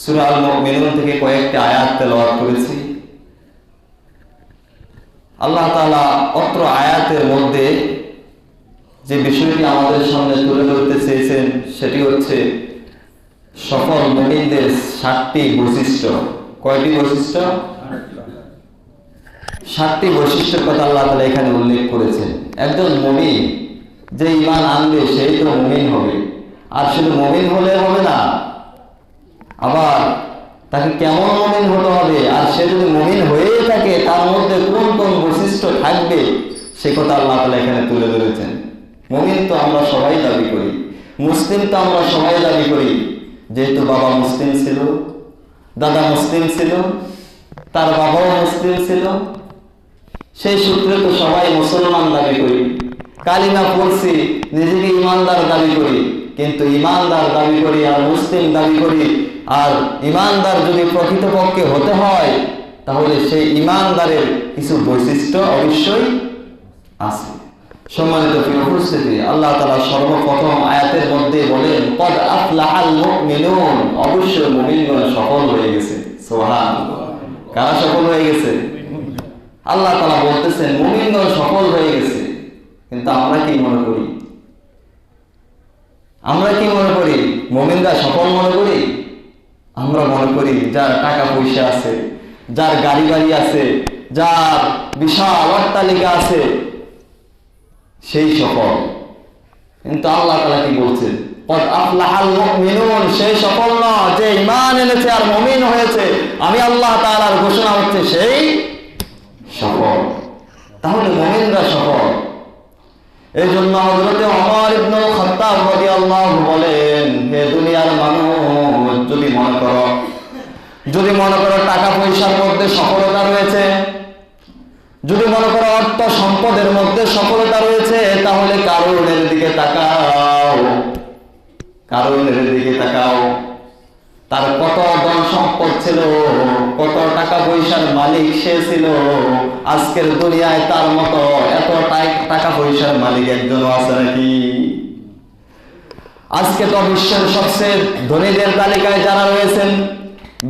সূরা আল মুমিনুন থেকে কয়েকটি আয়াত তেলাওয়াত করেছি। আল্লাহ তাআলা অত্র আয়াতের মধ্যে যে বিষয়টি আমাদের সামনে তুলে ধরতে চেয়েছেন সেটি হচ্ছে সফল মুমিনদের 7টি বৈশিষ্ট্য। কয়টি বৈশিষ্ট্য? 7টি বৈশিষ্ট্যের কথা আল্লাহ তাআলা এখানে উল্লেখ করেছেন। একজন মুমিন যে ঈমান আনবে সেই তো মুমিন হবে, আর শুধু মুমিন হলে হবে না, আবার তাকে কেমন মুমিন হতে হবে, আর সে যদি মুমিন হয়েই থাকে তার মধ্যে কোন কোন বৈশিষ্ট্য থাকবে সে কথা আল্লাহ তাআলা এখানে তুলে ধরেছেন। মুমিন তো আমরা সবাই দাবি করি, মুসলিম তো আমরা সবাই দাবি করি, যেহেতু বাবা মুসলিম ছিল, দাদা মুসলিম ছিল, তার বাবাও মুসলিম ছিল, সেই সূত্রে তো সবাই মুসলমান দাবি করি। কালিমা পড়ছি, নিজেকে ইমানদার দাবি করি, কিন্তু ইমানদার দাবি করি আর মুসলিম দাবি করি, আর ইমানদার যদি প্রকৃতপক্ষে হতে হয় তাহলে সেই ইমানদারের কিছু বৈশিষ্ট্য অবশ্যই আছে। সম্মানিত প্রিয় উপস্থিতি, আল্লাহ তাআলা সর্বপ্রথম আয়াতের মধ্যে বলেন ক্বাদ আফলাহাল মুমিনুন, অবশ্যই মুমিনগণ সফল হয়ে গেছে। সুবহানাল্লাহ। কারা সফল হয়ে গেছে? আল্লাহ তাআলা বলতেছেন মুমিনগণ সফল হয়ে গেছে। কিন্তু আমরা কি মনে করি? আমরা কি মনে করি? মুমিনরা সফল মনে করি? আমরা মনে করি যার টাকা পয়সা আছে, যার গাড়ি বাড়ি আছে, যার বিশাল অট্টালিকা আছে সেই সফল। কিন্তু আল্লাহ তাআলা কি বলছেন? ক্বাদ আফলাহাল মুমিনুন, সেই সফল না যে ঈমান এনেছে আর মুমিন হয়েছে। আমি আল্লাহ তাআলার ঘোষণা হচ্ছে সেই সফল। তাহলে মুমিনরা সফল। এই জন্য হযরতে ওমর ইবনে খাত্তাব রাদিয়াল্লাহু বলেন, হে দুনিয়ার মানুষ, যদি মনে করো টাকা পয়সার মধ্যে সফলতা রয়েছে, যদি মনে করো অর্থ সম্পদের মধ্যে সফলতা রয়েছে, তাহলে কারুনের দিকে তাকাও, কারুনের দিকে তাকাও। তার কত ধন সম্পদ ছিল, কত টাকা পয়সার মালিক সে ছিল, আজকের দুনিয়ায় তার মতো এত টাকা পয়সার মালিক একজনও আছে নাকি? আজকে তো বিশ্বের সবচেয়ে ধনীদের তালিকায় যারা রয়েছেন,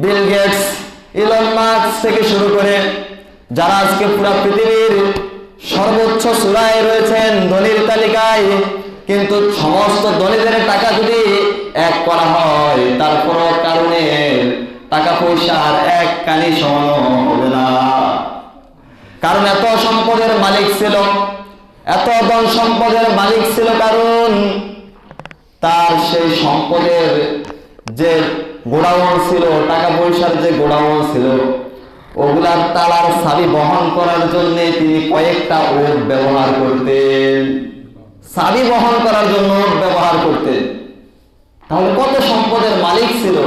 বিল গেটস, ইলন মাস্ক থেকে শুরু করে যারা আজকে পুরো পৃথিবীর সর্বোচ্চ চূড়ায় রয়েছেন ধনীর তালিকায়, কিন্তু সমস্ত ধনীদের টাকা যদি এক করা হয় তারপরও কারণের টাকা পয়সার এক কানি সমান হবে না। কারণ এত সম্পদের মালিক ছিল, এত ধন সম্পদের মালিক ছিল, কারণ তার সেই সম্পদের যে গোডাউন ছিল, টাকা পয়সার যে গোডাউন ছিল, ওগুলার তালার চাবি বহন করার জন্য তিনি কয়েকটা ওট ব্যবহার করতেন, চাবি বহন করার জন্য ওট ব্যবহার করতেন। তাহলে কত সম্পদের মালিক ছিল।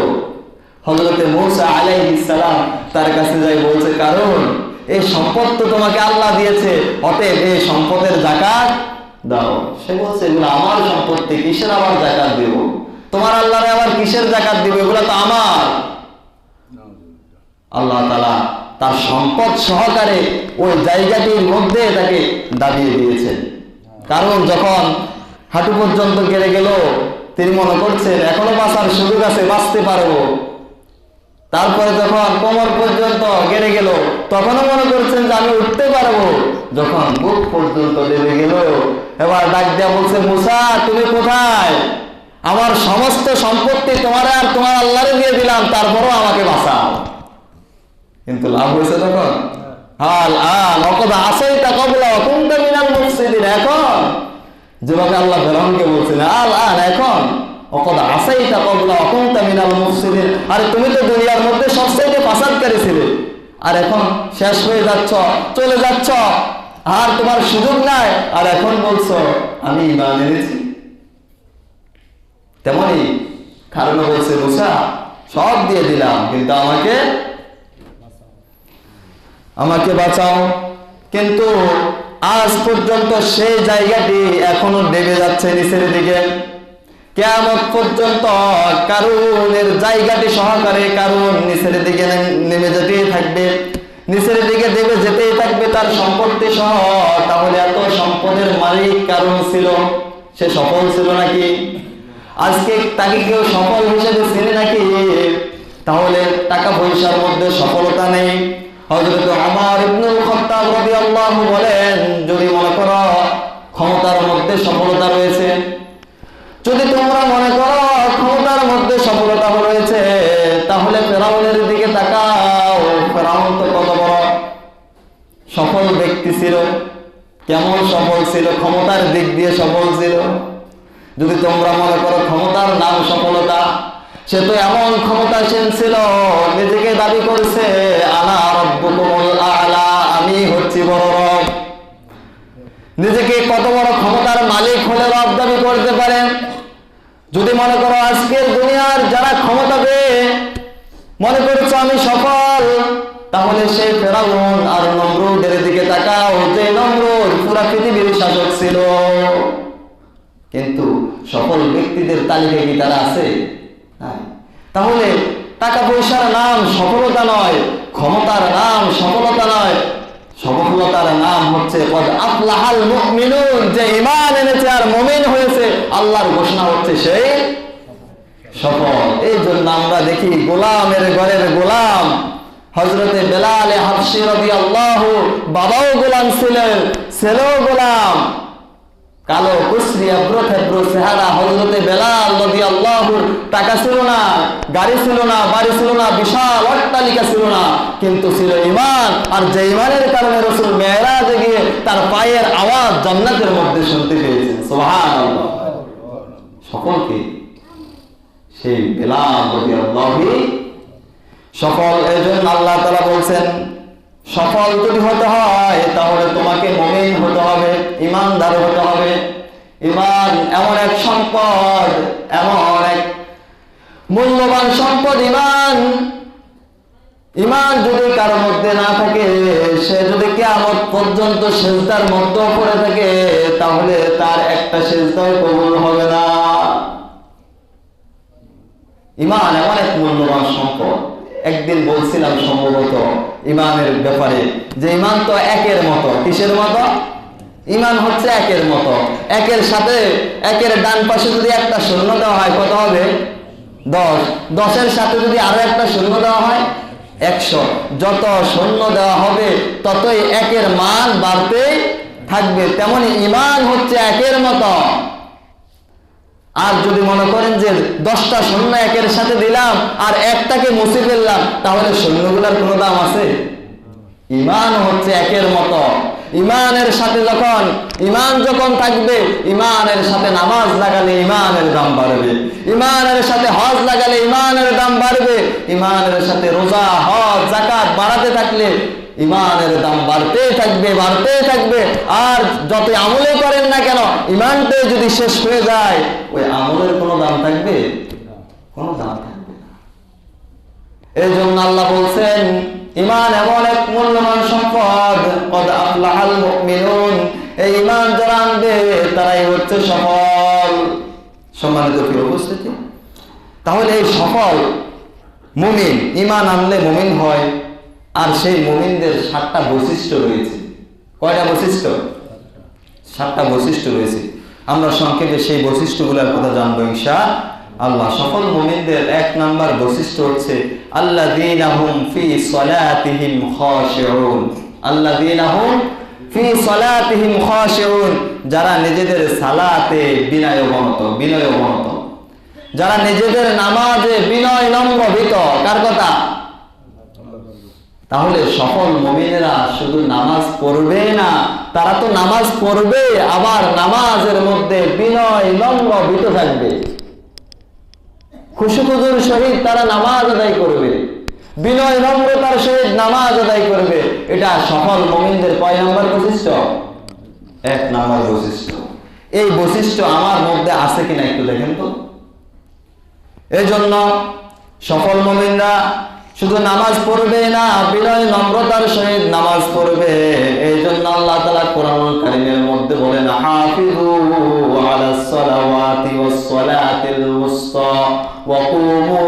হযরতে মূসা আলাইহিস সালাম তার কাছে যাই বলছে, কারণ এই সম্পদ তো তোমাকে আল্লাহ দিয়েছে, অতএব এই সম্পদের যাকাত দাও। সে বলছে এগুলো আমার সম্পত্তি, কিসের আবার যাকাত দেব? তোমার আল্লাহরে আবার কিসের যাকাত দিব? এগুলো তো আমার। আল্লাহ তাআলা তার সম্পদ সহকারে ওই জায়গাটির মধ্যে তাকে দাবিয়ে দিয়েছেন। কারণ যখন হাঁটু পর্যন্ত গেড়ে গেল, তিনি মনে করছেন এখনো বাঁচার সুযোগ আছে, বাঁচতে পারবো। তারপরে যখন কোমর পর্যন্ত গেড়ে গেল, তখনও মনে করছেন যে আমি উঠতে পারবো। যখন বুক পর্যন্ত নেমে গেল, এবার ডাক দিয়া বলছে, মুসা তুমি কোথায়? আমার সমস্ত সম্পত্তি তোমার আর তোমার আল্লাহরে দিয়ে দিলাম, তারপরও আমাকে বাঁচাও। কিন্তু লাভ হয়েছে তখন? এখন যেভাবে আল্লাহ ফেরাউনকে বলছেন, এখন আরে তুমি তো দুনিয়ার মধ্যে সবচেয়ে ফাসাদকারী ছিলে, আর এখন শেষ হয়ে যাচ্ছ, চলে যাচ্ছ, আর তোমার সুযোগ নাই, আর এখন বলছো আমি ঈমান এনেছি। তেমনি কারণ বলছে, মুসা সব দিয়ে দিলাম, কিন্তু আমাকে বাঁচাও। কিন্তু আজ পর্যন্ত সেই জায়গাটি এখনো ডেবে যাচ্ছে নিচের দিকে। কিয়ামত পর্যন্ত কারুনের জায়গাটি সহকারে কারুন নিচের দিকে নেমে যেতেই থাকবে, নিচের দিকে দেবে যেতেই থাকবে তার সম্পত্তি সহ। তাহলে এত সম্পদের মালিক কারুন ছিল, সে সফল ছিল নাকি? আজকে তাকে কেউ সফল হিসেবে চেনে নাকি? তাহলে টাকা পয়সার মধ্যে সফলতা নেই। হযরত ওমর ইবনুল খাত্তাব রাদিয়াল্লাহু বলেন, যদি মনে করো ক্ষমতার মধ্যে সফলতা রয়েছে, যদি তোমরা মনে করো ক্ষমতার মধ্যে সফলতা রয়েছে, তাহলে ফেরাউনের দিকে তাকাও। ফেরাউন তো কত বড় সফল ব্যক্তি ছিল, কেমন সফল ছিল, ক্ষমতার দিক দিয়ে সফল ছিল। যদি তোমরা মনে করো ক্ষমতার নাম সফলতা, সে তো এমন ক্ষমতাসীন ছিল, নিজেকে দাবি করছে আনা রাব্বুকুমুল আ'লা, আমি হচ্ছি বড় রব। নিজেকে কত বড় ক্ষমতার মালিক হলে রব দাবি করতে পারে। যদি মনে করো আজকের দুনিয়ার যারা ক্ষমতা পেয়ে মনে করছো আমি সফল, তাহলে সেই ফেরাউন আর নমরুদের দিকে তাকাও, যে নমরুদ পুরা পৃথিবীর শাসক ছিল। কিন্তু সফল ব্যক্তিদের তালিকায় কি তারা আছে? তাহলে টাকা পয়সার নাম সফলতা নয়, ক্ষমতার নাম সফলতা নয়, সফলতার নাম হচ্ছে কদ আফলাহাল মুমিনুন, যে ঈমান এনেছে আর মুমিন হয়েছে, আল্লাহর ঘোষণা হচ্ছে সেই সফল। এই জন্য আমরা দেখি গোলামের ঘরের গোলাম হযরতে বেলাল হাবশী রাদিয়াল্লাহু, বাবাও গোলাম ছিলেন, ছেলেও গোলাম, কালো কুসরি আব্রথেব্র চেহারা। হযরতে বেলাল রাদিয়াল্লাহু টাকা ছিল না, গাড়ি ছিল না, বাড়ি ছিল না, বিশাল অট্টালিকা ছিল না, কিন্তু ছিল ঈমান। আর যে ঈমানের কারণে রাসূল মেরাজে গিয়ে তার পায়ের আওয়াজ জান্নাতের মধ্যে শুনতে পেয়েছেন। সুবহানাল্লাহ। সকলকে সেই বেলাল রাদিয়াল্লাহু সফল। এজন্য আল্লাহ তাআলা বলছেন, সফল যদি হতে হয় তাহলে তোমাকে মুমিন হতে হবে, ঈমানদার হতে হবে। ঈমান এমন এক সম্পদ, এমন এক মূল্যবান সম্পদ ঈমান। ঈমান যদি কারোর মধ্যে না থাকে, সে যদি কিয়ামত পর্যন্ত সিজদার মধ্যে পড়ে থাকে, তাহলে তার একটা সিজদাও কবুল হবে না। ঈমান এমন এক মূল্যবান সম্পদ। একদিন বলছিলাম সম্ভবত ঈমানের ব্যাপারে, যে ঈমান তো একের মতো। কিসের মতো? ঈমান হচ্ছে একের মতো। একের সাথে একের ডান পাশে যদি একটা শূন্য দেওয়া হয় কত হবে? 10। 10-এর সাথে যদি আরো একটা শূন্য দেওয়া হয় 100। যত শূন্য দেওয়া হবে ততই একের মান বাড়তে থাকবে। তেমনি ঈমান হচ্ছে একের মতো। আর যদি মনে করেন যে 10টা শূন্য একের সাথে দিলাম আর একটাকে মুছে ফেললাম, তাহলে শূন্যগুলোর কোনো দাম আছে? ঈমান হচ্ছে একের মতো। ঈমানের সাথে ঈমান যখন থাকবে, ঈমানের সাথে নামাজ লাগালে ঈমানের দাম বাড়বে, ঈমানের সাথে হজ লাগালে ঈমানের দাম বাড়বে, ঈমানের সাথে রোজা, হজ, যাকাত বাড়াতে থাকলে ঈমানের দাম বাড়তেই থাকবে, বাড়তেই থাকবে। আর যত আমলে করেন না কেন, ঈমানটাই যদি শেষ হয়ে যায়, ওই আমলের কোনো দাম থাকবে? কোনো দাম থাকবে না। এই জন্য আল্লাহ বলছেন, ঈমান এমন এক মূল্যবান সম্পদ, কদ আফলাহাল মুমিনুন, এই ঈমান যারা আনবে তারাই হচ্ছে সফল। সম্মানিত প্রিয় উপস্থিতি, তাহলে এই সফল মুমিন ঈমান আনলে মুমিন হয়। আর সেই মুমিনদের 7টা বৈশিষ্ট্য রয়েছে। কয়টা বৈশিষ্ট্য? 7টা বৈশিষ্ট্য রয়েছে। আমরা সংক্ষেপে সেই বৈশিষ্ট্যগুলোর কথা জানবো ইনশাআল্লাহ। সফল মুমিনদের 1 নাম্বার বৈশিষ্ট্য হচ্ছে আল্লাযীনা হুম ফি সালাতিহিম খাশিউন। আল্লাযীনা হুম ফি সালাতিহিম খাশিউন, যারা নিজেদের সালাতে বিনয়বনত, যারা নিজেদের নামাজে বিনয় নম্র ভীত। কার কথা? তাহলে সফল মুমিনেরা শুধু নামাজ পড়বে না, তারা তো নামাজ পড়বে, আবার নামাজের মধ্যে বিনয় নম্র ভীত থাকবে। খুশুখুজুর সহিত তারা নামাজ আদায় করবে, বিনয় নম্রতার সহিত নামাজ আদায় করবে। এটা সফল মুমিনদের কয় নাম্বার বৈশিষ্ট্য? 1 নাম্বার বৈশিষ্ট্য। এই বৈশিষ্ট্য আমার মধ্যে আছে কিনা একটু দেখেন তো। এই জন্য সফল মুমিনরা শুধু নামাজ পড়বে না, বিনয় নম্রতার সহিত নামাজ পড়বে। এই জন্য আল্লাহ তাআলা কোরআনুল কারীমের মধ্যে বলেন, হাফিজু আলাস সালাওয়াতি ওয়াস সালাতিল উসতা ওয়া কুমু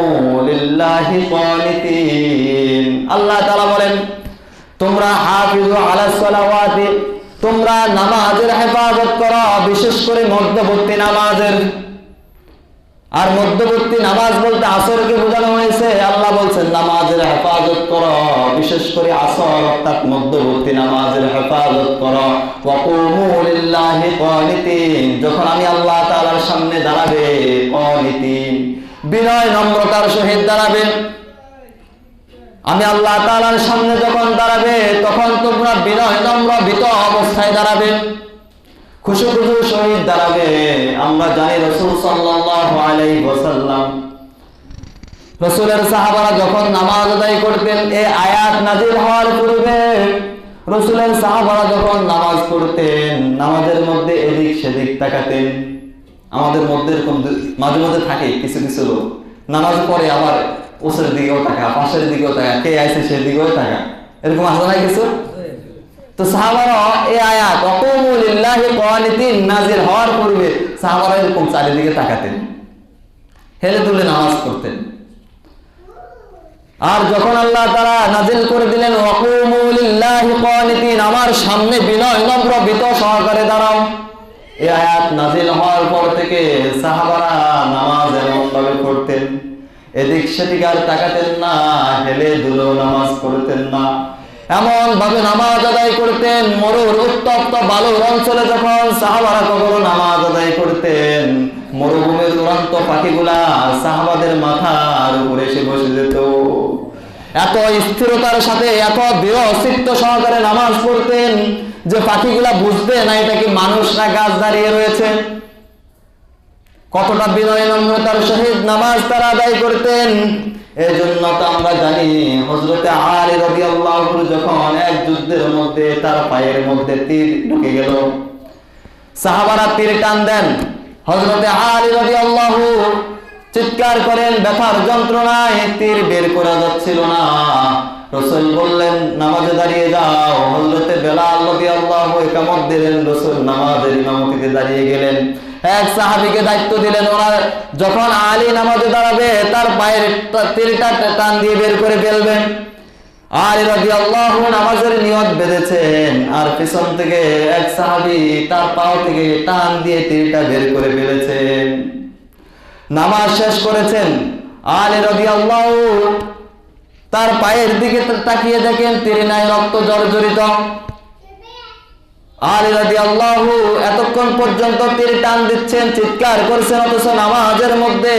লিল্লাহি কানিতিন। আল্লাহ তাআলা বলেন, তোমরা হাফিজু আলাস সালাওয়াতি, তোমরা নামাজের হেফাজত করো, বিশেষ করে মধ্যবর্তী নামাজের। আর মধ্যবর্তী নামাজ বলতে আসরকে বোঝানো হয়েছে। আল্লাহ বলছেন নামাজের হেফাজত করো, বিশেষ করে আসর অর্থাৎ মধ্যবর্তী নামাজের হেফাজত করো। ওয়াকুমু লিল্লাহি কানিতিন, যখন আমি আল্লাহ তাআলার সামনে দাঁড়াবে, কানিতিন বিনয় নম্রতার সহিত দাঁড়াবে। আমি আল্লাহ তাআলার সামনে যখন দাঁড়াবে তখন তোমরা বিনয় নম্র ভীত অবস্থায় দাঁড়াবে, খুশু খুশুর সহিত দাঁড়াবে। আমরা জানি রাসূল সাল্লাল্লাহু আলাইহি ওয়াসাল্লাম, রাসূলের সাহাবারা যখন নামাজ আদায় করতেন, এই আয়াত নাযিল হওয়ার পূর্বে রাসূলের সাহাবারা যখন নামাজ পড়তেন, নামাজের মধ্যে এদিক সেদিক তাকাতেন। আমাদের মধ্যে এরকম মাঝে মধ্যে থাকে কিছু কিছু লোক নামাজ পড়ে আবার ওসের দিকেও তাকা, পাশের দিকেও তাকা, কে আইছে সেদিকেও তাকা, এরকম আছে না কিছু? তো সাহাবারা এই আয়াত ওয়াকুমু লিল্লাহি কানিতিন নাযিল হওয়ার পূর্বে সাহাবারা এরকম চারিদিকে তাকাতেন, হেলে দুলে নামাজ পড়তেন। আর যখন আল্লাহ তাআলা নাযিল করে দিলেন ওয়াকুমু লিল্লাহি কানিতিন, আমার সামনে বিনয় নম্র ভীত সহকারে দাঁড়াও, এই আয়াত নাযিল হওয়ার পর থেকে সাহাবারা নামাজ এমন ভাবে পড়তেন, এদিক সেদিক আর তাকাতেন না, হেলে দুলে নামাজ পড়তেন না, এমন ভাবে নামাজ আদায় করতেন। মরুর উত্তপ্ত বালুর অঞ্চলে যখন সাহাবারা কখনো নামাজ আদায় করতেন, মরুভূমির উড়ন্ত পাখিগুলা সাহাবাদের মাথার উপরে এসে বসে যেত। এত স্থিরতার সাথে এত দৃঢ় চিত্ত সহকারে নামাজ পড়তেন যে পাখিগুলা বুঝবে না এটা কি মানুষ না গাছ দাঁড়িয়ে রয়েছে। কতটা বিনয় নম্রতার সহিত নামাজ তারা আদায় করতেন। এই জন্য তো আমরা জানি হযরতে আলী রাদিয়াল্লাহু আনহু যখন এক যুদ্ধের মধ্যে তার পায়ের মধ্যে তীর ঢুকে গেল, সাহাবারা তীর টান দেন, হযরতে আলী রাদিয়াল্লাহু চিৎকার করেন ব্যথার যন্ত্রণায়, তীর বের করা যাচ্ছিল না। রাসূল বললেন নামাজে দাঁড়িয়ে যাও। হযরতে বেলাল রাদিয়াল্লাহু ইকামত দিলেন, রাসূল নামাজের ইমামতিতে দাঁড়িয়ে গেলেন। এক সাহাবীকে দায়িত্ব দিলেন, ওরা যখন আলী নামাজে দাঁড়াবে তার পায়ের তীরটা টান দিয়ে বের করে ফেলবেন। আলী রাদিয়াল্লাহু নামাজের নিয়ত বেঁধেছেন, আর পিছন থেকে এক সাহাবী তার পাও থেকে টান দিয়ে তীরটা বের করে ফেলেছেন। নামাজ শেষ করেছেন, আলী রাদিয়াল্লাহু তার পায়ের দিকে তাকিয়ে দেখেন তীরে নাই, রক্ত জর্জরিত। আলী রাদিয়াল্লাহু এতক্ষণ পর্যন্ত তীর টান দিচ্ছেন, চিৎকার করছেন, অথচ নামাজের মধ্যে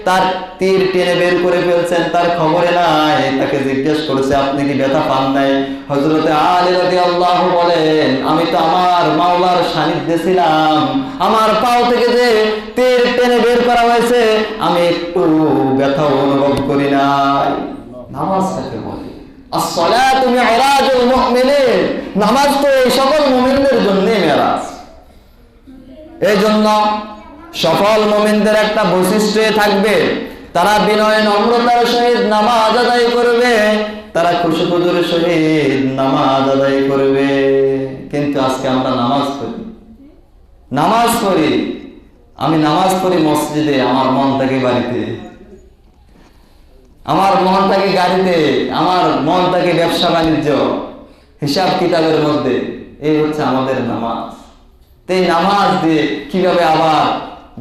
তার তীর টেনে বের করে ফেলছেন, তার খবরে নাই। তাকে জিজ্ঞেস করেছে আপনি কি ব্যথা পান নাই? হযরতে আলী রাদিয়াল্লাহু বলেন আমি তো আমার মাওলার সান্নিধ্যে ছিলাম, আমার পাও থেকে যে তীর টেনে বের করা হয়েছে আমি একটু ব্যথা অনুভব করি নাই। নামাজ কাকে বলে? as-salatu mi'rajul mu'minin, নামাজ তো এই সকল মুমিনদের জন্য মেরাজ। এই জন্য সফল মুমিনদের একটা বৈশিষ্ট্য থাকবে, তারা বিনয় নম্রতার সহিত নামাজ আদায় করবে, তারা খুশি খুজুর সহিত নামাজ আদায় করবে। কিন্তু আজকে আমরা নামাজ পড়ি, আমি নামাজ পড়ি মসজিদে, আমার মন থাকে বাড়িতে, আমার মন থাকে গাড়িতে, আমার মন থাকে ব্যবসা বাণিজ্য, হিসাব কিতাবের মধ্যে। এই হচ্ছে আমাদের নামাজ। এই নামাজ দিয়ে কিভাবে আবার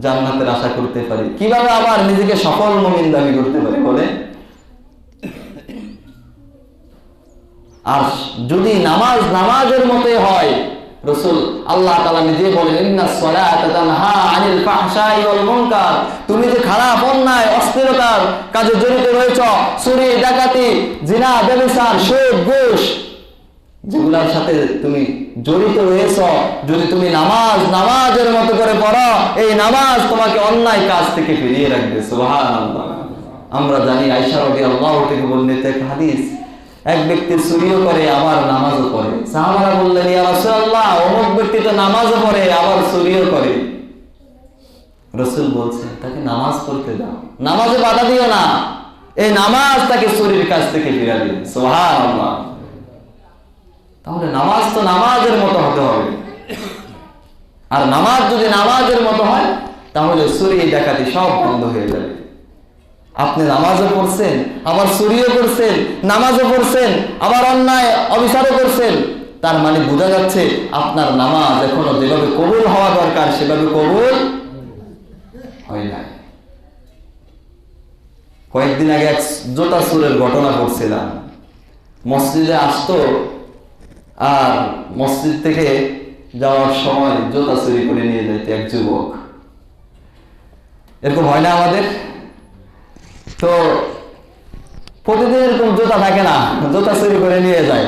জান্নাতের আশা করতে পারি, কিভাবে আবার নিজেকে সফল মুমিন দাবি করতে পারি বলে? আর যদি নামাজের মতোই হয়, রাসূল আল্লাহ তাআলা নিজে বলেন ইন্নাস সালাতা তানহা আনিল ফাহশাই ওয়াল মুনকার, তুমি যে খারাপ অন্যায় অশ্লীলতার কাজে জড়িত রয়েছ, চুরি ডাকাতি জিনা ব্যভিচার সুদ ঘুষ যেগুলোর সাথে তুমি জড়িত রয়েছ, যদি তুমি নামাজের মতো করে পড়ো, এই নামাজ তোমাকে অন্যায় কাজ থেকে ফিরিয়ে রাখবে। সুবহানাল্লাহ। আমরা জানি আয়েশা রাদিয়াল্লাহু থেকে বর্ণিত এক হাদিস, এক ব্যক্তি চুরিও করে আবার নামাজও পড়ে। সাহাবারা বললেন ইয়া রাসূলুল্লাহ, অমুক ব্যক্তি তো নামাজও পড়ে আবার চুরিও করে। রাসূল বলছেন তাকে নামাজ পড়তে দাও, নামাজে বাধা দিও না, এই নামাজ তাকে চুরির কাছ থেকে ফিরাবে। সুবহানাল্লাহ। তাহলে নামাজ তো নামাজের মতো হতে হবে, আর নামাজ যদি নামাজের মতো হয় তাহলে চুরি ডাকাতি সব বন্ধ হয়ে যাবে। আপনি নামাজও পড়ছেন আবার চুরিও করছেন, নামাজও পড়ছেন আবার অন্যায় অবিচারও করছেন, তার মানে বোঝা যাচ্ছে আপনার নামাজ এখনো যেভাবে কবুল হওয়া দরকার সেভাবে কবুল হয় নাই। কয়েকদিন আগে এক জুতা চুরের ঘটনা পড়ছিলাম। মসজিদে আসতো আর মসজিদ থেকে যাওয়ার সময় জুতা চুরি করে নিয়ে যেত এক যুবক। এরকম হয় না আমাদের? তো প্রতিদিন এরকম জুতা থাকে না, জুতা চুরি করে নিয়ে যায়।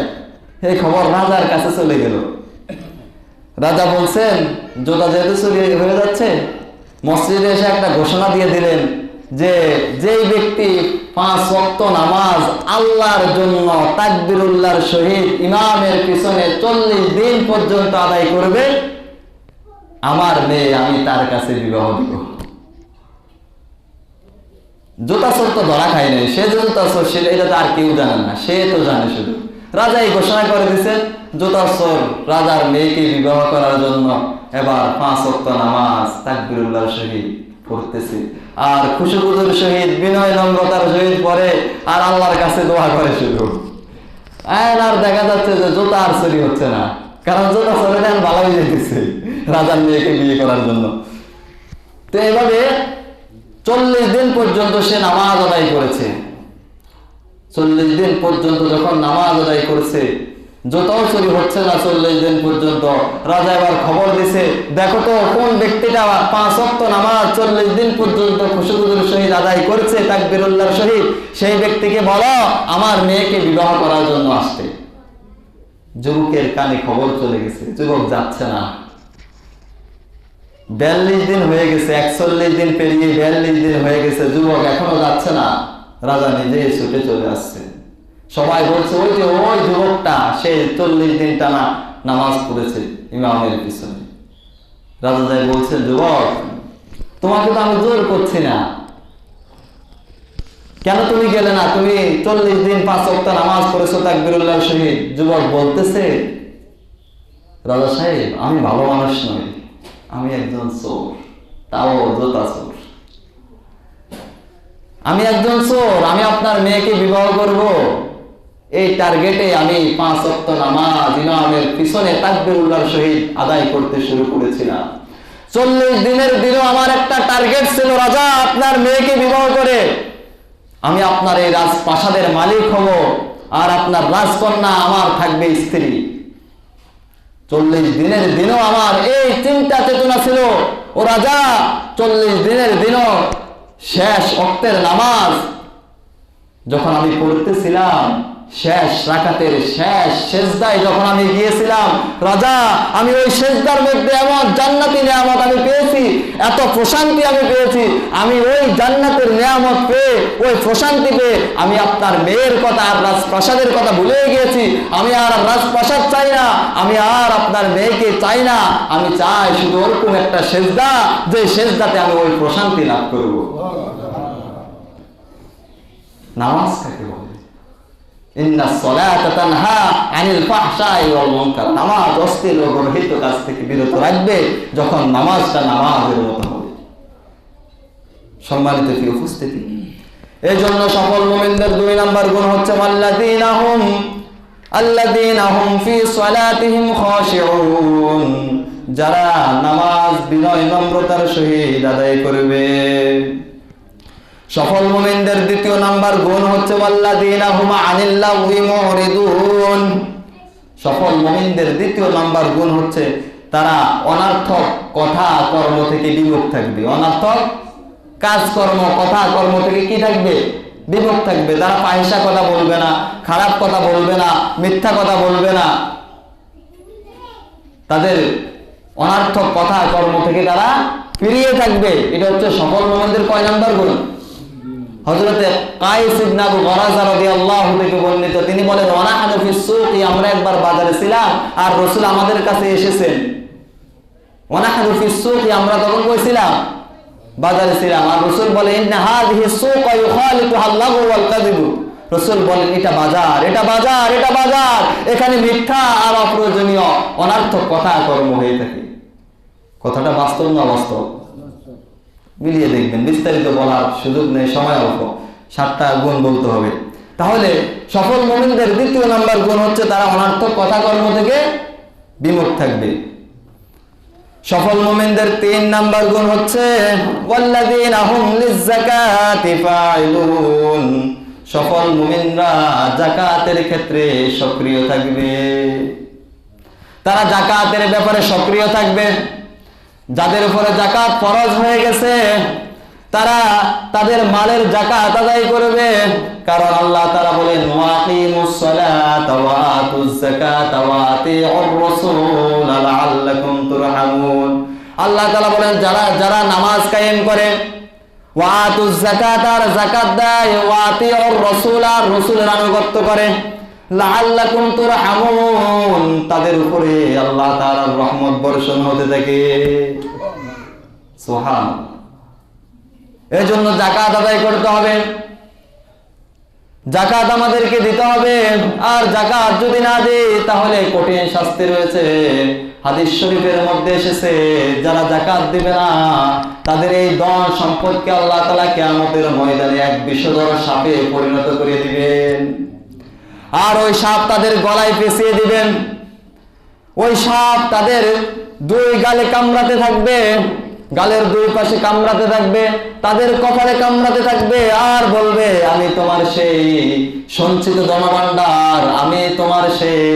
এই খবর রাজার কাছে চলে গেল। রাজা বলছেন জুতা যেহেতু চুরি হয়ে যাচ্ছে, মসজিদে এসে একটা ঘোষণা দিয়ে দিলেন যে যেই ব্যক্তি 5 ওয়াক্ত নামাজ আল্লাহর জন্য তাকবীরুল্লাহর সহিত ইমামের পিছনে 40 দিন পর্যন্ত আদায় করবে, আমার মেয়ে আমি তার কাছে বিবাহ দিব। জুতা চোর তো ধরা খায় নাই, সে যে জুতা চোর এটা তো আর কেউ জানে না, সে তো জানে শুধু রাজা এই ঘোষণা করে দিছে জুতা চোর রাজার মেয়েকে বিবাহ করার জন্য এবার 5 ওয়াক্ত নামাজ তাকবীরুল্লাহর সহিত পড়তেছে আর খুশুখুজুর সহিত বিনয় নম্রতার সহিত পড়ে আর আল্লাহর কাছে দোয়া করে শুধু। আর দেখা যাচ্ছে যে জুতা আর চুরি হচ্ছে না, কারণ জুতা চোরে দেন ভালো হয়ে যেতেছে রাজার মেয়েকে বিয়ে করার জন্য। তো এভাবে 40 দিন পর্যন্ত সে নামাজ আদায় করেছে। 40 দিন পর্যন্ত যখন নামাজ আদায় করছে, জুতাও চুরি হচ্ছে না 40 দিন পর্যন্ত। রাজা এবার খবর দিছে, দেখো তো কোন ব্যক্তিটা 5 ওয়াক্ত নামাজ 40 দিন পর্যন্ত খুশুখুজুর সহিত আদায় করছে তাকবীরুল্লাহর সহিত, সেই ব্যক্তিকে বলো আমার মেয়েকে বিবাহ করার জন্য আসতে। যুবকের কানে খবর চলে গেছে, যুবক যাচ্ছে না। 42 দিন হয়ে গেছে, 41 দিন পেরিয়ে 42 দিন হয়ে গেছে, যুবক এখনো যাচ্ছে না। রাজা নিজে ছুটে চলে আসছে। সবাই বলছে ওই যে ওই যুবকটা, সে 40 দিন টানা নামাজ পড়েছে ইমামের পিছনে। রাজা যাই বলছে, যুবক তোমাকে তো আমি জোর করছি না, কেন তুমি গেলে না? তুমি 40 দিন 5 ওয়াক্ত নামাজ পড়েছো তাকবীরুল্লাহর সহিত। যুবক বলতেছে, রাজা সাহেব আমি ভালো মানুষ নই, আমি একজন চোর, তাও জুতা চোর। আমি একজন চোর, আমি আপনার মেয়েকে বিবাহ করব এই টার্গেটে আমি 5 ওয়াক্ত নামাজ ইমামের পিছনে তাকবীরুল্লাহর সহিত আদায় করতে শুরু করেছিলাম। 40 দিনের দিনও আমার একটা টার্গেট ছিল, রাজা আপনার মেয়েকে বিবাহ করে আমি আপনার এই রাজপ্রাসাদের মালিক হব আর আপনার রাজকন্যা আমার থাকবে স্ত্রী। 40 দিনের দিনও আমার এই চিন্তা চেতনা ছিল। ও রাজা 40 দিনের দিনও শেষ ওয়াক্তের নামাজ যখন আমি পড়তেছিলাম, শেষ রাকাতের শেষ সেজদায় যখন আমি গিয়েছিলাম, রাজা আমি ওই সেজদার মধ্যে এমন জান্নাতি নিয়ামত আমি পেয়েছি, এত প্রশান্তি আমি পেয়েছি। আমি ওই জান্নাতের নিয়ামত পেয়ে, ওই প্রশান্তি পেয়ে আমি আপনার মেয়ের কথা আর রাজপ্রাসাদের কথা ভুলে গিয়েছি। আমি আর রাজপ্রাসাদ চাই না, আমি আর আপনার মেয়েকে চাই না, আমি চাই শুধু ওরকম একটা সেজদা, যে সেজদাতে আমি ওই প্রশান্তি লাভ করব। নামাজ কাকে বলে? ইন্নাস সালাতা তানহা আনিল ফাহশাই ওয়াল মুনকার। নামাজ অশ্লীল ও গর্হিত কাজ থেকে বিরত রাখবে যখন নামাজটা নামাজের মতো হবে। সম্মানিত কি উপস্থিতি, এই জন্য সফল মুমিনদের 2 নাম্বার গুণ হচ্ছে আল্লাযীনা হুম ফি সালাতিহিম খাশিউন, যারা নামাজ বিনয় নম্রতার সহিত আদায় করবে। সফল মুমিনদের 2 নাম্বার গুণ হচ্ছে ওয়াল্লাযীনা হুম আনিল লাগwi মুরিদুন। সফল মুমিনদের 2 নাম্বার গুণ হচ্ছে তারা অনর্থক কথা কর্ম থেকে বিমুখ থাকবে। অনর্থক কাজকর্ম কথা কর্ম থেকে কি থাকবে? বিমুখ থাকবে। তারা ফাহিশা কথা বলবে না, খারাপ কথা বলবে না, মিথ্যা কথা বলবে না। তাদের অনর্থক কথা কর্ম থেকে তারা ফিরিয়ে থাকবে। এটা হচ্ছে সফল মুমিনদের কয় নাম্বার গুণ? হযরতে কায়েস ইবনে আবু গরাজা রাদিয়াল্লাহু থেকে বর্ণিত, তিনি বলেন ওয়ানাহানু ফিস সুকি, আমরা একবার বাজারে ছিলাম আর রাসূল আমাদের কাছে এসেছেন। ওয়ানাহানু ফিস সুকি, আমরা তখন কইছিলাম বাজারে ছিলাম, আর রাসূল বলেন ইন্না হাযিহি সুকা ইউখালিতুহা আল-লাগু ওয়াল কাযিবু। রাসূল বলেন এটা বাজার, এটা বাজার, এটা বাজার, এখানে মিথ্যা আর অপ্রয়োজনীয় অনর্থক কথা কর্ম হয়ে থাকে। কথাটা বাস্তব না বাস্তব? মিলিয়ে দেখবেন, বিস্তারিত বলার সুযোগ নেই, সময় অল্প, 7টা গুণ বলতে হবে। তাহলে সফল মুমিনদের 2 নাম্বার গুণ হচ্ছে তারা অনর্থক কথা কর্ম থেকে বিমুখ থাকবে। সফল মুমিনদের 3 নাম্বার গুণ হচ্ছে ওয়াল্লাযীনা হুম লিয-যাকাতি ফাইলুন। সফল মুমিনরা যাকাতের ক্ষেত্রে সক্রিয় থাকবে, তারা যাকাতের ব্যাপারে সক্রিয় থাকবে। যাদের উপরে যাকাত ফরজ হয়ে গেছে তারা তাদের মালের যাকাত আদায় করবে, কারণ আল্লাহ তাআলা বলেন ওয়াকিমুস সালাতা ওয়া আতুজ যাকাতা ওয়া আতিউর রাসূল লাআল্লাকুম তুরহামুন। আল্লাহ তাআলা বলেন যারা নামাজ কায়েম করে, ওয়া আতুজ যাকাতা আর যাকাত দেয়, ওয়া আতিউর রাসূল আর রাসূলের আনুগত্য করে, লাআল্লাকুম তুরহামুন, তাদের উপরে আল্লাহ তাআলার রহমত বর্ষণ হতে থাকে। সুবহানাল্লাহ। এজন্য যাকাত আদায় করতে হবে, যাকাত আমাদেরকে দিতে হবে। আর যাকাত যদি না দিই তাহলে কঠিন শাস্তি রয়েছে। হাদিস শরীফের মধ্যে এসেছে যারা যাকাত দিবে না তাদের এই ধন সম্পদকে আল্লাহ তাআলা কিয়ামতের ময়দানে এক বিষধর সাপে পরিণত করে দিবেন, আর ওই সাপ তাদের গলায় পেঁচিয়ে দিবেন। ওই সাপ তাদের 2 গালে কামড়াতে থাকবে, গালের 2 পাশে কামড়াতে থাকবে, তাদের কপালে কামড়াতে থাকবে, আর বলবে আমি তোমার সেই সঞ্চিত ধনভাণ্ডার, আমি তোমার সেই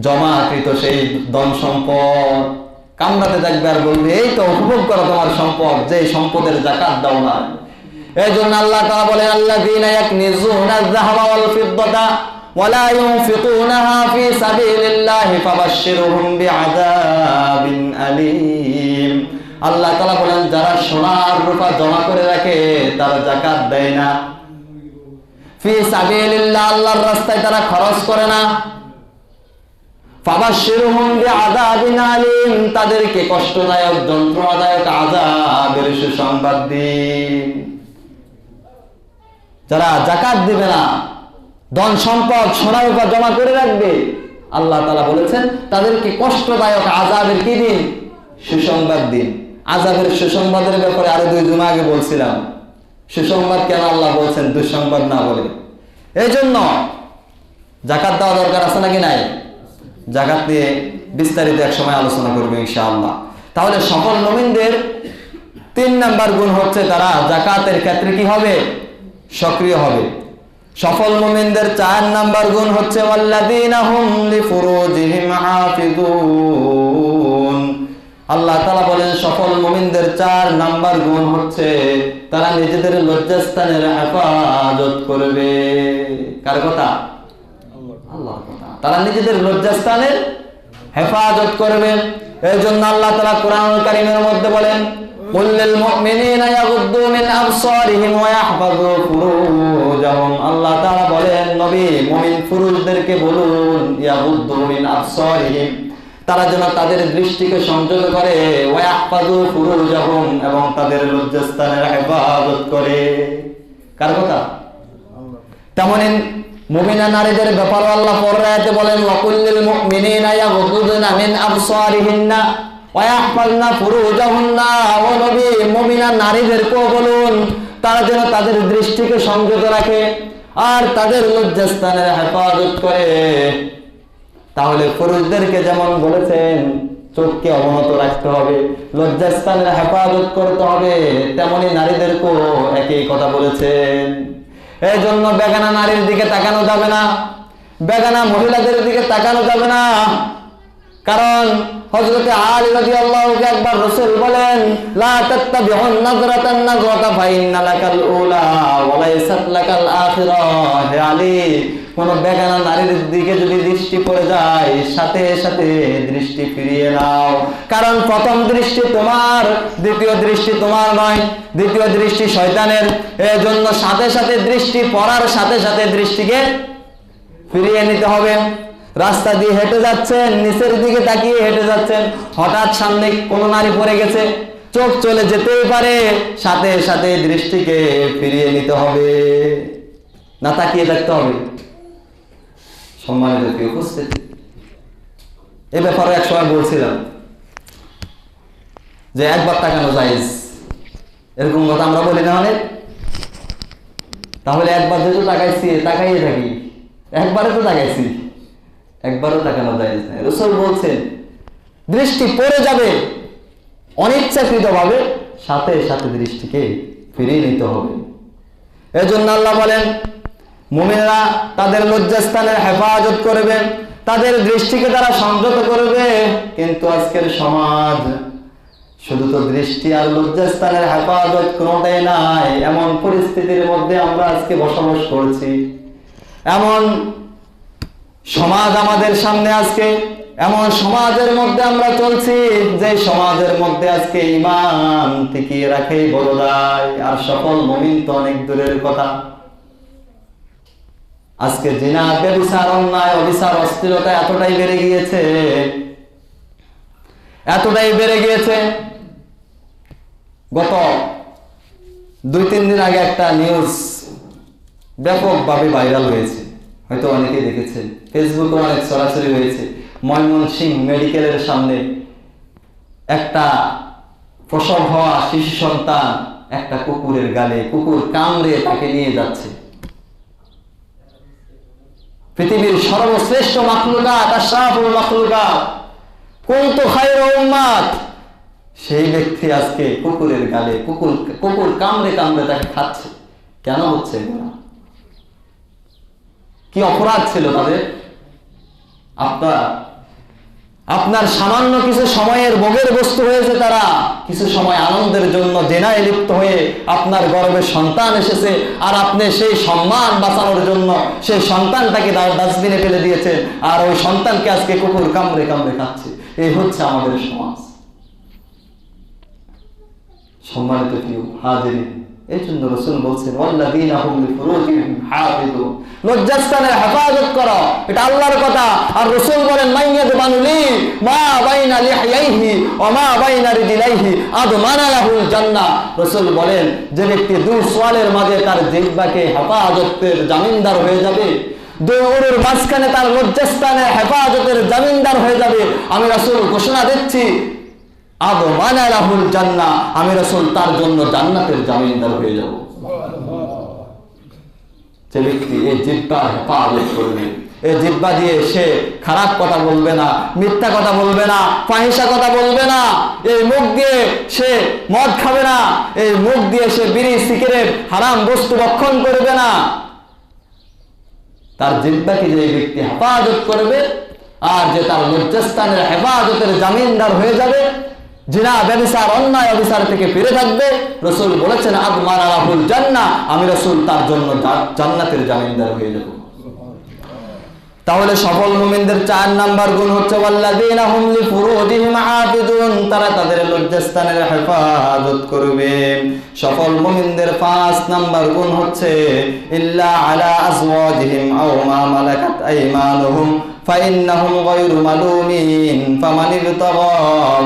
জমাকৃত সেই ধন সম্পদ। কামড়াতে থাকবে আর বলবে এই তো উপভোগ করো তোমার সম্পদ, যে সম্পদের যাকাত দাও না। এই জন্য আল্লাহ তাআলা বলেন আল্লাযীনা ইয়াকনিজুনা আয-যাহাবা ওয়াল ফিদ্দাতা ওয়া লা ইউনফিকুনাহা ফি সাবিলিল্লাহি ফাবাশশিরহুম বিআযাবিন আলীম। আল্লাহ তাআলা বলেন যারা সোনা আর রূপা জমা করে রাখে তারা যাকাত দেয় না, ফি সাবিলিল্লাহ আল্লাহর রাস্তায় তারা খরচ করে না, ফাবাশশিরহুম বিআযাবিন আলীম তাদেরকে কষ্টদায়ক যন্ত্রণাদায়ক আযাবের সুসংবাদ দিন। যারা যাকাত দিবে না, ধন সম্পদ সোনা রূপা জমা করে রাখবে, আল্লাহ তাআলা বলেছেন তাদেরকে কষ্টদায়ক আযাবের কি দিন? সুসংবাদ দিন। আযাবের সুসংবাদের ব্যাপারে আরো 2 জুমা আগে বলছিলাম। সুসংবাদ কেন আল্লাহ বলছেন, দুঃসংবাদ না বলে? এই জন্য যাকাত দেওয়া দরকার আছে নাকি নাই? যাকাত নিয়ে বিস্তারিত এক সময় আলোচনা করব ইনশাআল্লাহ। তাহলে সফল মুমিনদের 3 নাম্বার গুণ হচ্ছে তারা যাকাতের ক্ষেত্রে কি হবে? সক্রিয় হবে। সফল মুমিনদের 4 নাম্বার গুণ হচ্ছে ওয়াল্লাযীনা হুম লিফুরুজিহিম হাফিজুন। আল্লাহ তাআলা বলেন সফল মুমিনদের 4 নাম্বার গুণ হচ্ছে তারা নিজেদের লজ্জাস্থানের হেফাজত করবে। কার কথা? আল্লাহর কথা। তারা নিজেদের লজ্জাস্থানের হেফাজত করবে। এই জন্য আল্লাহ তাআলা কোরআনুল কারীমের মধ্যে বলেন কুল্লিল মুমিনিনা ইয়াগুদ্দু মিন আবসারিহিম ওয়া ইয়াহফাযু ফুরুজাহুম। আল্লাহ তাআলা বলেন নবী মুমিন পুরুষদেরকে বলুন ইয়াগুদ্দু মিন আবসারিহিম, তারা যেন তাদের দৃষ্টিকে সংযত করে, ওয়া ইয়াহফাযু ফুরুজাহুম এবং তাদের লজ্জাস্থানের হেফাজত করে। কার কথা? তেমনি মুমিনা নারীদের ব্যাপারে আল্লাহ পরের আয়াতে বলেন ওয়া কুল্লিল মুমিনিনা ইয়াগুদ্দুনা মিন আবসারিহিন্না ওয়া ইয়াহফাযনা ফুরুজাহুন্না। ও নবী মুমিনা নারীদেরকেও বলুন তারা যেন তাদের দৃষ্টিকে সংযত রাখে আর তাদের লজ্জাস্থানের হেফাজত করে। তাহলে পুরুষদেরকে যেমন বলেছেন চোখকে অবনত রাখতে হবে, লজ্জাস্থানের হেফাজত করতে হবে, তেমনি নারীদেরকেও একই কথা বলেছেন। এই জন্য বেগানা নারীর দিকে তাকানো যাবে না, বেগানা মহিলাদের দিকে তাকানো যাবে না। কারণ হযরতে আলী রাদিয়াল্লাহু আনহু একবার রাসূল বলেন লা তাত্তাবিউন নাযরাতান নাযরাতা ফাইন্না লাকাল উলা ওয়া লাইসাত লাকাল আখিরা। হে আলী, কোন বেগানা নারীর দিকে যদি দৃষ্টি পড়ে যায় সাথে সাথে দৃষ্টি ফিরিয়ে নাও, কারণ প্রথম দৃষ্টি তোমার, দ্বিতীয় দৃষ্টি তোমার নয়, দ্বিতীয় দৃষ্টি শয়তানের। এই জন্য সাথে সাথে দৃষ্টি পড়ার সাথে সাথে দৃষ্টিকে ফিরিয়ে নিতে হবে। রাস্তা দিয়ে হেঁটে যাচ্ছেন, নিচের দিকে তাকিয়ে হেঁটে যাচ্ছেন, হঠাৎ সামনে কোনো নারী পড়ে গেছে, চোখ চলে যেতেই পারে, সাথে সাথে দৃষ্টিকে ফিরিয়ে নিতে হবে, না তাকিয়ে থাকতে হবে। সম্মানিত উপস্থিতি, এ ব্যাপারে এক সময় বলছিলাম যে একবার তাকানো জায়েজ, এরকম কথা আমরা বলি না অনেক। তাহলে একবার যেহেতু তাকাইছি তাকাইয়ে থাকি, একবারে তো তাকাইছি, একবারও তাকানো যায় না। রাসূল বলছেন দৃষ্টি পড়ে যাবে অনিচ্ছাকৃতভাবে সাথে সাথে দৃষ্টিকে ফিরিয়ে নিতে হবে। এজন্য আল্লাহ বলেন মুমিনরা তাদের লজ্জাস্থানের হেফাজত করবে, তাদের দৃষ্টিকে তারা সংযত করবে। কিন্তু আজকের সমাজ শুধু তো দৃষ্টি আর লজ্জাস্থানের হেফাজত কোনোটাই নাই, এমন পরিস্থিতির মধ্যে আমরা আজকে বসবাস করছি। এমন সমাজ আমাদের সামনে আজকে, এমন সমাজের মধ্যে আমরা চলছি যে সমাজের মধ্যে আজকে ঈমান টিকিয়ে রাখাই বড় দায়, আর সফল মুমিন তো অনেক দূরের কথা। আজকে জিনা, ব্যভিচার, অন্যায়, অবিচার, অশ্লীলতা এতটাই বেড়ে গিয়েছে, এতটাই বেড়ে গিয়েছে। গত 2-3 দিন আগে একটা নিউজ ব্যাপকভাবে ভাইরাল হয়েছে, হয়তো অনেকেই দেখেছেন, ফেসবুকে অনেক সরাসরি হয়েছে। ময়মনসিংহ মেডিকেলের সামনে একটা প্রসব হওয়া শিশু সন্তান একটা কুকুরের গালে, কুকুর কামড়ে তাকে নিয়ে যাচ্ছে। পৃথিবীর সর্বশ্রেষ্ঠ মাখলুকাত, আশরাফুল মাখলুকাত, কুনতু খায়রা উম্মাত, সেই ব্যক্তি আজকে কুকুরের গালে, কুকুর কামড়ে কামড়ে তাকে খাচ্ছে। কেন হচ্ছে এগুলো? কি অপরাধ ছিল তাদের? আপনার সামান্য কিছু সময়ের ভোগের বস্তু হয়েছে তারা, কিছু সময় আনন্দের জন্য জেনায় লিপ্ত হয়ে আপনার গর্ভে সন্তান এসেছে, আর আপনি সেই সম্মান বাঁচানোর জন্য সেই সন্তানটাকে ডাস্টবিনে ফেলে দিয়েছেন, আর ওই সন্তানকে আজকে কুকুর কামড়ে কামড়ে খাচ্ছে। এই হচ্ছে আমাদের সমাজ। সম্মানিত প্রিয় হাজিরিন, এই জন্য রাসূল বলছেন ওয়াল্লাযীনা হুম লিফুরুজিহিম হাফিযুন, লজ্জাস্থানের হেফাজত করো, এটা আল্লাহর কথা। আর রাসূল বলেন মাইয়াদবানুলি মা বাইনা লিহইহি ওয়া মা বাইনা রিজলাইহি আদমানা লাহুল জান্নাহ। রাসূল বলেন যে ব্যক্তি দুই সোয়ালের মাঝে তার জিহ্বাকে হেফাজতের জামিনদার হয়ে যাবে, দুই উরুর মাঝখানে তার লজ্জাস্থানের হেফাজতের জামিনদার হয়ে যাবে, আমি রাসূল ঘোষণা দিচ্ছি আদমানা লাহুল জান্নাহ, আমি রাসূল তার জন্য জান্নাতের জামিনদার হয়ে যাব। যে ব্যক্তি এই জিহ্বার হেফাজত করবে, এই জিহ্বা দিয়ে সে খারাপ কথা বলবে না, মিথ্যা কথা বলবে না, ফাহিশা কথা বলবে না, এই মুখ দিয়ে সে মদ খাবে না, এই মুখ দিয়ে সে বিড়ি সিগারেট হারাম বস্তু ভক্ষণ করবে না। তার জিহ্বাকে যে ব্যক্তি হেফাজত করবে, আর যে তার লজ্জাস্থানের হেফাজতের জামিনদার হয়ে যাবে, জিনা, ব্যভিচার, অন্যায়, অবিচার থেকে ফিরে থাকবে, রাসূল বলেছেন আদমানা লাহুল জান্নাহ, আমি রাসূল তার জন্য জান্নাতের জামিনদার হয়ে যাব। তাহলে সফল মুমিনদের 4 নাম্বার গুণ হচ্ছে ওয়াল্লাযীনা হুম লিফুরুজিহিম হাফিযুন, তারা তাদের লজ্জাস্থানের হেফাজত করবে। সফল মুমিনদের 5 নাম্বার গুণ হচ্ছে ইল্লা আলা আজওয়াজিহিম আও মা মালাকাত আইমানুহুম ফাইন্নাহুম গায়রু মালুমিন ফামান ইবতাগা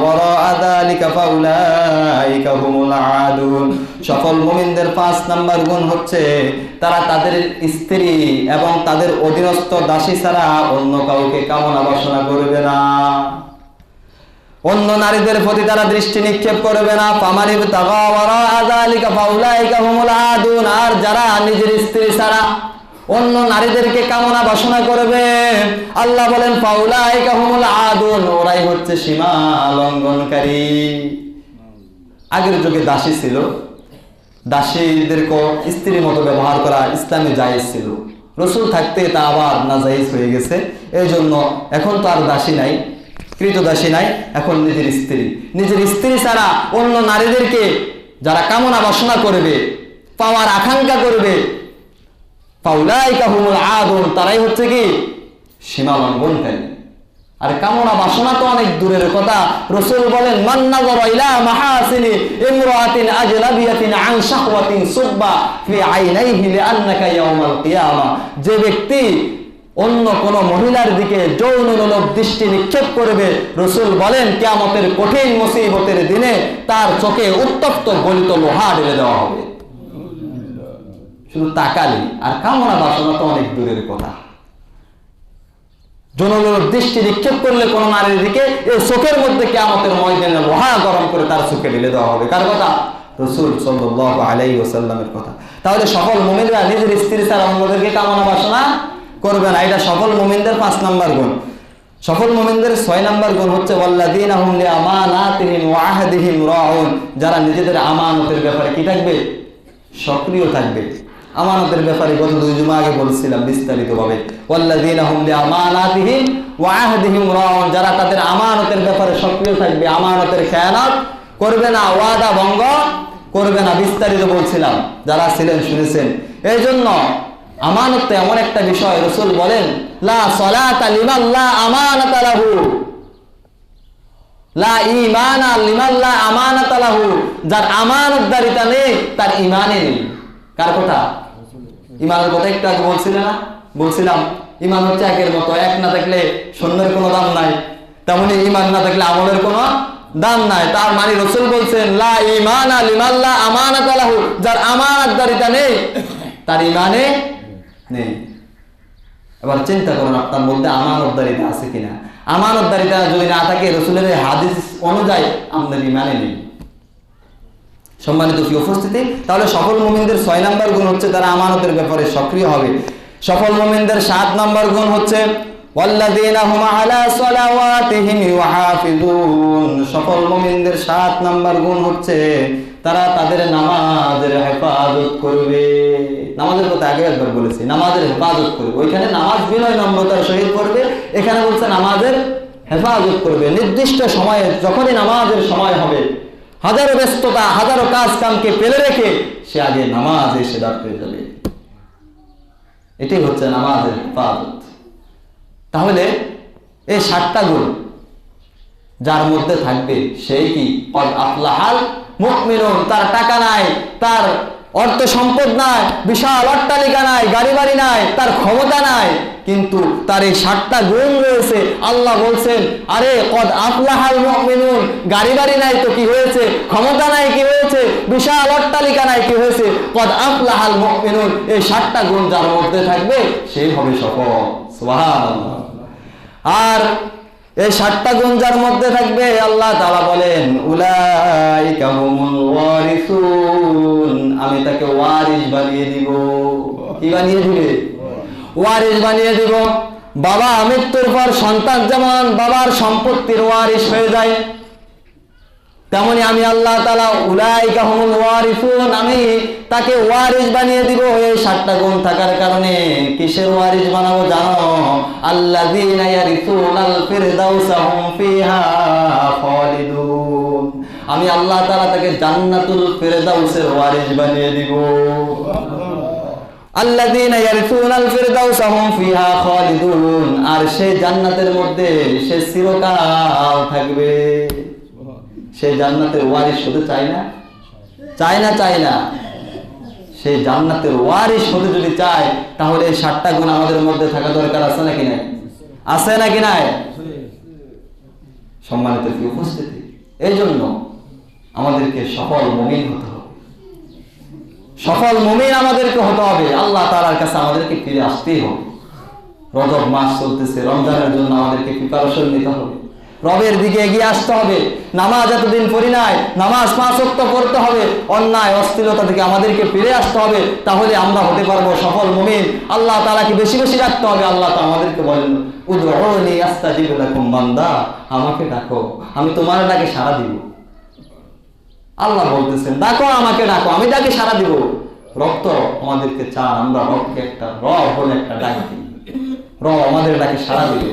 ওয়ারাআ যালিকা ফাউলাইকা হুমুল আদুন। সফল মুমিনদের 5 নাম্বার গুণ হচ্ছে তারা তাদের স্ত্রী এবং তাদের অধীনস্থ দাসী ছাড়া অন্য কাউকে কামনা বাসনা করবে না, অন্য নারীদের প্রতি তারা দৃষ্টি নিক্ষেপ করবে না। ফামান ইবতাগা ওয়ারাআ যালিকা ফাউলাইকা হুমুল আদুন, আর যারা নিজের স্ত্রী ছাড়া অন্য নারীদেরকে কামনা বাসনা করবে, আল্লাহ বলেন ফাউলাইকা হুমুল আদুন, ওরাই হচ্ছে সীমা লঙ্ঘনকারী। আগের যুগে দাসী ছিল, দাসীদেরকে স্ত্রীর মতো ব্যবহার করা ইসলামে জায়েজ ছিল, রাসূল থাকতে তা আবার নাজায়েজ হয়ে গেছে। এই জন্য এখন তো আর দাসী নাই, কৃতদাসী নাই, এখন নিজের স্ত্রী ছাড়া অন্য নারীদেরকে যারা কামনা বাসনা করবে, পাওয়ার আকাঙ্ক্ষা করবে, ফাউলাইকা হুমুল আদুন, তারাই হচ্ছে কি সীমা লঙ্ঘনকারী। আর কামনা বাসনা তো অনেক দূরের কথা, রাসূল বলেন মান নাযারা ইলা মাহাসিনি ইমরাআতিন আজনাবিয়াতিন আন শাহওয়াতিন সুব্বা ফি আইনাইহি লিআন্নাকা ইয়াউমাল কিয়ামা, যে ব্যক্তি অন্য কোন মহিলার দিকে যৌনলোলুপ দৃষ্টি নিক্ষেপ করবে, রাসূল বলেন কিয়ামতের কঠিন মুসিবতের দিনে তার চোখে উত্তপ্ত গলিত লোহা ঢেলে দেওয়া হবে। শুধু তাকালি, আর কামনা বাসনা তো অনেক দূরের কথা। যৌনলোলুপ দৃষ্টি নিক্ষেপ করলে কোন নারীর দিকে এই চোখের মধ্যে কিয়ামতের ময়দানে লোহা গরম করে তার চোখে ঢেলে দেওয়া হবে। কার কথা? রাসূল সাল্লাল্লাহু আলাইহি ওয়াসাল্লামের কথা। তাহলে সফল মুমিনরা নিজের স্ত্রী ছাড়া অন্যদেরকে কামনা বাসনা করবে না, এটা সফল মুমিনদের 5 নাম্বার গুণ। সফল মুমিনদের 6 নম্বর গুণ হচ্ছে ওয়াল্লাযীনা হুম লিআমানাতিহিম ওয়া আহদিহিম রাউন, যারা নিজেদের আমানতের ব্যাপারে কি থাকবে, সক্রিয় থাকবে। আমানতের ব্যাপারে গত 2 জুমা আগে বলছিলাম বিস্তারিতভাবে, ওয়াল্লাযীনা হুম লিআমানাতিহিম ওয়া আহদিহিম রাউন, যারা তাদের আমানতের ব্যাপারে সক্রিয় থাকবে, আমানতের খেয়ানত করবে না, ওয়াদা ভঙ্গ করবে না, বিস্তারিত বলছিলাম, যারা ছিলেন শুনেছেন। এই জন্য আমানত এমন একটা বিষয়, রাসূল বলেন লা সালাতা লিমান লা আমানাতা লাহু, লা ঈমানা লিমান লা আমানাতা লাহু, যার আমানতদারিতা নেই তার ঈমানই নেই। কার কথা? ঈমানের কথা একটু আগে বলছিলাম ঈমান হচ্ছে একের মতো, এক না থাকলে শূন্যের কোনো দাম নাই, তেমনি ঈমান না থাকলে আমলের কোনো দাম নাই। তার মানে রাসূল বলছেন লা ঈমানা লিমান লা আমানাতা লাহু, যার আমানতদারিতা নেই তার ঈমানে নেই। এবার চিন্তা করুন আপনার মধ্যে আমানতদারিতা আছে কিনা। আমানতদারিতা যদি না থাকে, রাসূলের হাদিস অনুযায়ী আমাদের ঈমানে নেই। সম্মানিত উপস্থিতি, তাহলে সফল মুমিনদের 6 নম্বর গুণ হচ্ছে তারা আমানতের ব্যাপারে সক্রিয় হবে। সফল মুমিনদের 7 নম্বর গুণ হচ্ছে ওয়াল্লাযীনা হুম আলা সালাওয়াতিহিম ইউহাফিজুন। সফল মুমিনদের 7 নম্বর গুণ হচ্ছে তারা তাদের নামাজের হেফাজত করবে। নামাজের কথা আগে একবার বলেছি, নামাজের হেফাজত করবে। ওইখানে নামাজ বিনয় নম্রতার সহিত করবে, এখানে বলছে নামাজের হেফাজত করবে। নির্দিষ্ট সময়ে যখনই নামাজের সময় হবে, হাজারো ব্যস্ততা হাজারো কাজ কামকে ফেলে রেখে সে আগে নামাজে এসে দাঁড় হয়ে যাবে। এটাই হচ্ছে নামাজের হেফাজত। তাহলে এই 7টা গুণ যার মধ্যে থাকবে সেই কি কদ আফলাহাল মুমিনুন। তার টাকা নাই, তার অর্থ সম্পদ নাই, বিশাল অট্টালিকা নাই, গাড়ি বাড়ি নাই, তার ক্ষমতা নাই, কিন্তু তার এই 7টা গুণ রয়েছে। আল্লাহ বলছেন আরে কদ আফলাহাল মুমিনুন, গাড়ি বাড়ি নাই তো কি হয়েছে, ক্ষমতা নাই কি হয়েছে, বিশাল অট্টালিকা নাই কি হয়েছে, কদ আফলাহাল মুমিনুন। এই 7টা গুণ যার মধ্যে থাকবে সেই হবে সফল। সুবহানাল্লাহ। আর এই 7টা গুণ যার মধ্যে থাকবে, আল্লাহ তাআলা বলেন উলাইকা হুমুল ওয়ারিসুন, আমি তাকে ওয়ারিস বানিয়ে দিব। কি বানিয়ে দিবে? ওয়ারিস বানিয়ে দিব। বাবা মৃত্যুর পর সন্তান যেমন বাবার সম্পত্তির ওয়ারিস হয়ে যায়, তেমনি আমি আল্লাহ তাআলা উলাইকা হুমুল ওয়ারিসুন, আমি তাকে ওয়ারিস বানিয়ে দিব। এই 7টা গুণ থাকার কারণে কিসের ওয়ারিস বানাবো জানো? আল্লাযীনা ইয়ারিসুনাল ফিরদাউসা হুম ফিহা খালিদুন, আমি আল্লাহ তাআলা তাকে জান্নাতুল ফিরদাউসের ওয়ারিস বানিয়ে দিব। আল্লাযীনা ইয়ারিসুনাল ফিরদাউসা হুম ফিহা খালিদুন, আর সেই জান্নাতের মধ্যে সে চিরকাল থাকবে। সে জান্নাতের ওয়ারিস হতে চায় না? চায় না? সেই জান্নাতের ওয়ারিস হতে যদি চায়, তাহলে এই 7টা গুণ আমাদের মধ্যে থাকা দরকার আছে নাকি নাই? আছে নাকি নাই? সম্মানিত উপস্থিতি, এই জন্য আমাদেরকে সফল মুমিন হতে হবে। সফল মুমিন আমাদেরকে হতে হবে। আল্লাহ তাআলার কাছে আমাদেরকে ফিরে আসতেই হবে। রজব মাস চলতেছে, রমজানের জন্য আমাদেরকে প্রিপারেশন নিতে হবে, রবের দিকে এগিয়ে আসতে হবে। নামাজ এতদিন পড়ি নাই, নামাজ 5 ওয়াক্ত পড়তে হবে। অন্যায় অশ্লীলতা থেকে আমাদেরকে ফিরে আসতে হবে, তাহলে আমরা হতে পারবো সফল মুমিন। আল্লাহ তাআলাকে বেশি বেশি ডাকতে হবে। আল্লাহ তাআলা আমাদেরকে বলেন উদউনি আস্তাজিব লাকুম, বান্দা আমাকে ডাকো, আমি তোমার ডাকে সাড়া দিব। আল্লাহ বলতেছেন ডাকো, আমাকে ডাকো, আমি ডাকে সাড়া দিব। রব তো আমাদেরকে চান আমরা রবকে একটা রব বলে একটা ডাক দিই, রব আমাদের ডাকে সাড়া দিবে।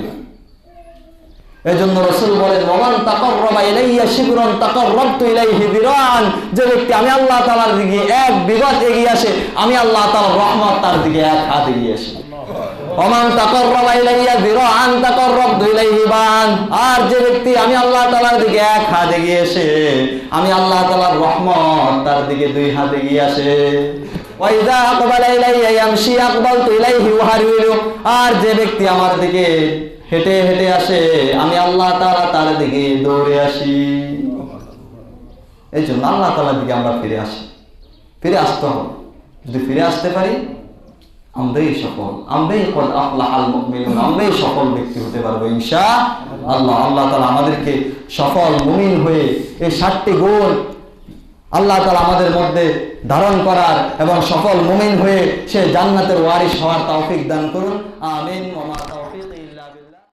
এজন্য রাসূল বলেন ওমান তাকাররাবা ইলাইয়া শিবরান তাকাররাবতু ইলাইহি যিরাআন, যে ব্যক্তি আমি আল্লাহ তাআলার দিকে 1 বিঘত এগিয়ে আসে, আমি আল্লাহ তাআলার রহমত তার দিকে 1 হাত এগিয়ে আসে। ওমান তাকাররাবা ইলাইয়া যিরাআন তাকাররাবতু ইলাইহি বান, আর যে ব্যক্তি আমি আল্লাহ তাআলার দিকে 1 হাত এগিয়ে আসে, আমি আল্লাহ তাআলার রহমত তার দিকে 2 হাত এগিয়ে আসে। ওয়া ইযা আকবালা ইলাইয়া ইয়ামশি আকবালতু ইলাইহি ওয়াহারিলু, আর যে ব্যক্তি আমার দিকে হেঁটে হেঁটে আসে, আমি আল্লাহ তাআলা তার দিকে দৌড়ে আসি। এই জন্য আল্লাহ তাআলার দিকে আমরা ফিরে আসতে হবে। যদি ফিরে আসতে পারি, আমরাই সফল, আমরাই কদ আফলাহাল মুমিনুন, আমরাই সফল ব্যক্তি হতে পারবো ইনশাআল্লাহ। আল্লাহ তাআলা আমাদেরকে সফল মুমিন হয়ে এই 7টি গুণ আল্লাহ তাআলা আমাদের মধ্যে ধারণ করার এবং সফল মুমিন হয়ে সে জান্নাতের ওয়ারিস হওয়ার তৌফিক দান করুন। আমিন।